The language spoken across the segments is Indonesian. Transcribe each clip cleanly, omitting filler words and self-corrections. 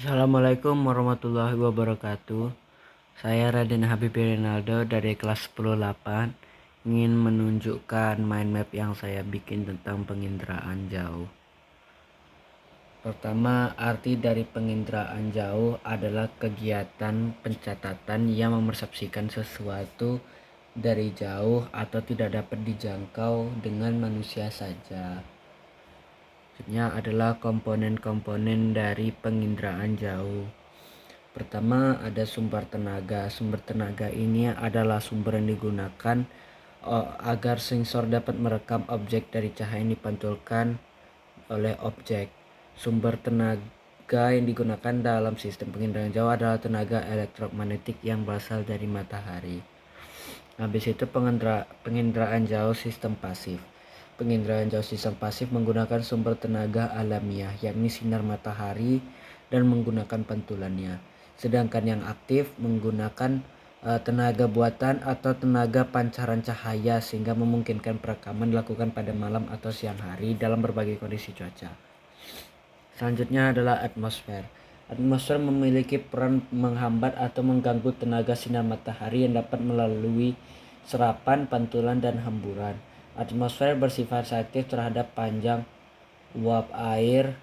Assalamualaikum warahmatullahi wabarakatuh. Saya Raden Habib Rinaldo dari kelas 10-8 ingin menunjukkan mind map yang saya bikin tentang penginderaan jauh. Pertama, arti dari penginderaan jauh adalah kegiatan pencatatan yang memersepsikan sesuatu dari jauh atau tidak dapat dijangkau dengan manusia saja. Maksudnya adalah komponen-komponen dari penginderaan jauh. Pertama, ada sumber tenaga. Sumber tenaga ini adalah sumber yang digunakan agar sensor dapat merekam objek dari cahaya yang dipantulkan oleh objek. Sumber tenaga yang digunakan dalam sistem penginderaan jauh adalah tenaga elektromagnetik yang berasal dari matahari. Habis itu penginderaan jauh sistem pasif. Penginderaan jauh sistem pasif menggunakan sumber tenaga alamiah, yakni sinar matahari dan menggunakan pantulannya. Sedangkan yang aktif menggunakan tenaga buatan atau tenaga pancaran cahaya sehingga memungkinkan perekaman dilakukan pada malam atau siang hari dalam berbagai kondisi cuaca. Selanjutnya adalah atmosfer. Atmosfer memiliki peran menghambat atau mengganggu tenaga sinar matahari yang dapat melalui serapan, pantulan, dan hemburan. Atmosfer bersifat selektif terhadap panjang uap air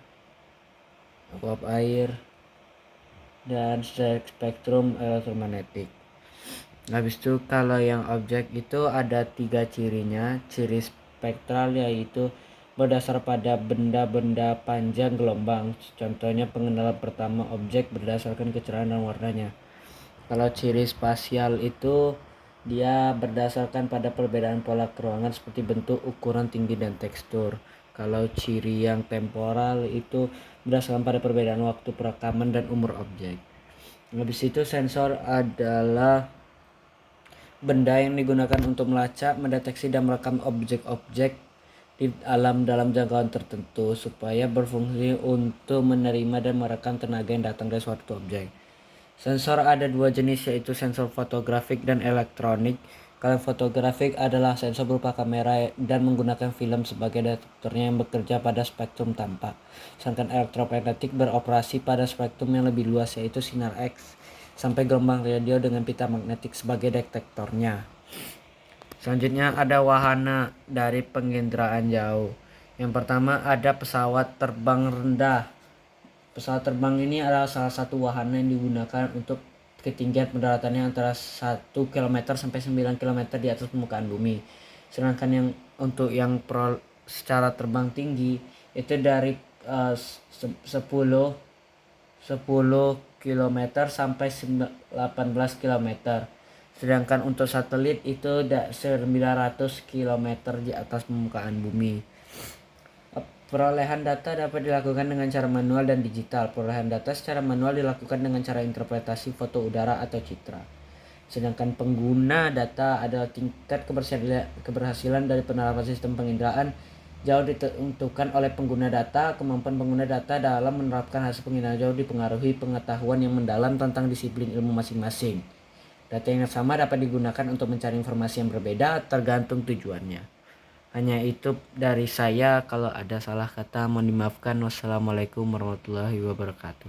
dan spektrum elektromagnetik. Habis itu kalau yang objek itu ada 3 cirinya. Ciri spektral yaitu berdasar pada benda-benda panjang gelombang. Contohnya pengenalan pertama objek berdasarkan kecerahan dan warnanya. Kalau ciri spasial itu dia berdasarkan pada perbedaan pola keruangan seperti bentuk, ukuran, tinggi, dan tekstur. Kalau ciri yang temporal itu berdasarkan pada perbedaan waktu perekaman dan umur objek. Habis itu sensor adalah benda yang digunakan untuk melacak, mendeteksi, dan merekam objek-objek di dalam jangkauan tertentu supaya berfungsi untuk menerima dan merekam tenaga yang datang dari suatu objek. Sensor ada 2 jenis, yaitu sensor fotografik dan elektronik. Kalau fotografik adalah sensor berupa kamera dan menggunakan film sebagai detektornya yang bekerja pada spektrum tampak. Sedangkan elektromagnetik beroperasi pada spektrum yang lebih luas, yaitu sinar X sampai gelombang radio dengan pita magnetik sebagai detektornya. Selanjutnya ada wahana dari penginderaan jauh. Yang pertama ada pesawat terbang rendah. Pesawat terbang ini adalah salah satu wahana yang digunakan untuk ketinggian pendaratannya antara 1 km sampai 9 km di atas permukaan bumi. Sedangkan yang untuk yang secara terbang tinggi itu dari 10 km sampai 18 km. Sedangkan untuk satelit itu 900 km di atas permukaan bumi. Perolehan data dapat dilakukan dengan cara manual dan digital. Perolehan data secara manual dilakukan dengan cara interpretasi foto udara atau citra. Sedangkan pengguna data adalah tingkat keberhasilan dari penerapan sistem penginderaan jauh ditentukan oleh pengguna data. Kemampuan pengguna data dalam menerapkan hasil penginderaan jauh dipengaruhi pengetahuan yang mendalam tentang disiplin ilmu masing-masing. Data yang sama dapat digunakan untuk mencari informasi yang berbeda tergantung tujuannya. Hanya itu dari saya, kalau ada salah kata mohon dimaafkan. Wassalamualaikum warahmatullahi wabarakatuh.